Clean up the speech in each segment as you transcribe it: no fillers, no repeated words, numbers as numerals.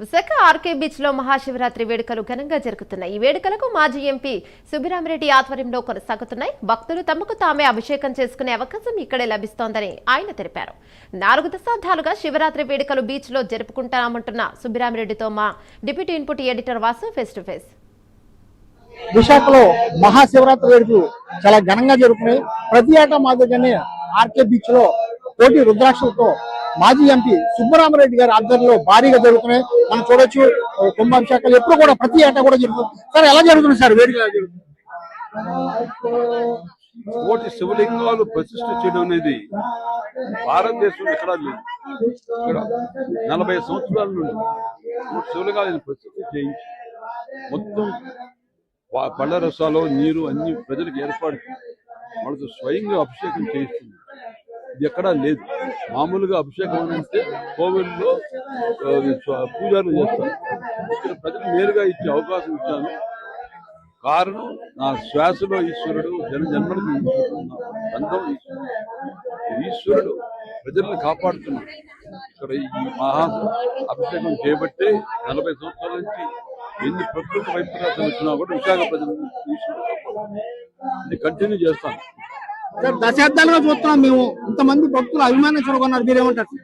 Visakha RK beach లో మహాశివరాత్రి వేడుకలు ఘనంగా జరుగుతున్నాయి. ఈ వేడుకలకు మాజీ ఎంపీ సుబ్బిరామిరెడ్డి ఆధ్వర్యంలో కొనసాగుతున్నాయి. భక్తులు తమకు తామే అభిషేకం చేసుకునే అవకాశం ఇక్కడే లభిస్తోందని ఆయన తెలిపారు. 4 దశాబ్దాలుగా శివరాత్రి వేడుకలు బీచ్ లో జరుపుకుంటామంటున్న సుబ్బిరామిరెడ్డితో మా deputy input editor Vasu face to face. విశాఖలో మహాశివరాత్రి వేడుకలు చాలా ఘనంగా జరుగుతున్నాయి. ప్రతి ఏటా మాదిరిగానే ఆర్కే బీచ్ లో కోటి రుద్రాక్షలతో మాజీ ఎంపీ సుబ్బరామిరెడ్డి గారి ఆధ్వర్యంలో భారీగా జరుగుతున్నాయి. మనం చూడొచ్చు కుంభాభిషేకాలు ఎప్పుడు కూడా ప్రతి ఏటా కూడా జరుగుతుంది. సార్ ఎలా జరుగుతుంది సార్ వేడుక? కోటి శివలింగాలు ప్రతిష్ఠ చేయడం అనేది భారతదేశంలో ఎక్కడా లేదు. ఇక్కడ 40 సంవత్సరాల నుండి శివలింగాలను ప్రతిష్ఠ చేయించి మొత్తం పళ్ళ రసాలు నీరు అన్ని ప్రజలకు ఏర్పాటు వాళ్ళతో స్వయంగా అభిషేకం చేయిస్తుంది. ఇది ఎక్కడా లేదు. మామూలుగా అభిషేకం అంటే కోవిల్లో పూజలు చేస్తారు. ఇక్కడ ప్రజలు నేరుగా ఇచ్చే అవకాశం ఇచ్చాను. కారణం నా శ్వాసలో ఈశ్వరుడు, జన్మలకు ఈశ్వరుడు, బంధం ఈశ్వరుడు ప్రజలను కాపాడుతున్నాడు. ఇక్కడ ఈ మహా అభిషేకం చేయబట్టే 40 సంవత్సరాల నుంచి ఎన్ని ప్రకృతి వైపరీత్యాలు వచ్చినా కూడా విశాఖ ప్రజలు ఇది కంటిన్యూ చేస్తాను. సార్ దశాబ్దాలుగా చూస్తున్నాం మేము, ఇంతమంది భక్తులు అభిమానం చూడకున్నారు, మీరేమంటారు?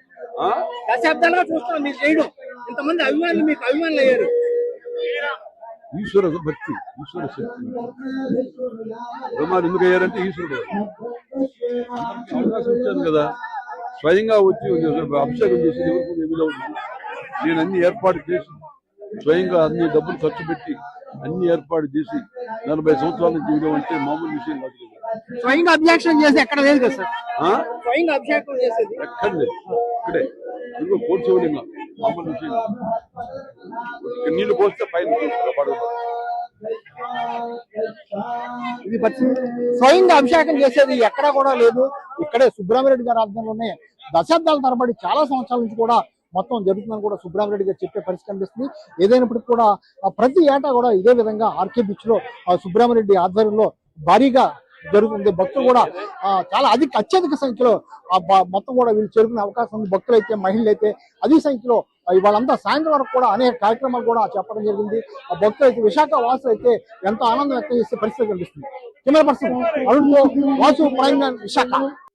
దశాబ్దాలుగా చూస్తున్నాం మీరు చేయడం, ఇంతమంది అభిమానులు మీకు అభిమానులు అయ్యారు. ఈశ్వర భక్తి, ఈశ్వర శక్తి. బ్రహ్మాలు ఎందుకు అయ్యారంటే ఈశ్వరుడు అవకాశం ఇచ్చాను కదా, స్వయంగా వచ్చి అభిషేకం చేసి నేను అన్ని ఏర్పాటు చేసి స్వయంగా అన్ని డబ్బులు ఖర్చు పెట్టి అన్ని ఏర్పాటు చేసి 40 సంవత్సరాల నుంచి చేయడం అంటే మామూలు విషయం కాదు. స్వయంగా అభిషేకం చేసి ఎక్కడ లేదు కదా సార్? స్వయంగా అభిషేకం చేసేది ఎక్కడ లేదు, ఇక్కడే ఇదిగో కోటి శివలింగం మామూలు విషయం. నీళ్లు పోస్తే పైన ఇది స్వయంగా అభిషేకం చేసేది ఎక్కడా కూడా లేదు. ఇక్కడే సుబ్బరామిరెడ్డి గారి ఆధ్వర్యంలోనే దశాబ్దాల తరబడి చాలా సంవత్సరాల నుంచి కూడా మొత్తం జరుగుతుందని కూడా సుబ్బరామిరెడ్డి గారు చెప్పే పరిస్థితి కనిపిస్తుంది. ఏదైనప్పటికీ కూడా ప్రతి ఏటా కూడా ఇదే విధంగా ఆర్కే బీచ్ లో సుబ్బరామిరెడ్డి ఆధ్వర్యంలో భారీగా జరుగుతుంది. భక్తులు కూడా చాలా అత్యధిక సంఖ్యలో మొత్తం కూడా వీళ్ళు చేరుకునే అవకాశం ఉంది. భక్తులు అయితే, మహిళలు అయితే అధిక సంఖ్యలో ఇవాళంతా సాయంత్రం వరకు కూడా అనేక కార్యక్రమాలు కూడా చెప్పడం జరిగింది. భక్తులు అయితే, విశాఖ వాసులు అయితే ఎంతో ఆనందం వ్యక్తం చేసే పరిస్థితి కనిపిస్తుంది. కెమెరా పర్సన్ అరుణ్తో వాసు, ప్రైమ్ విశాఖ.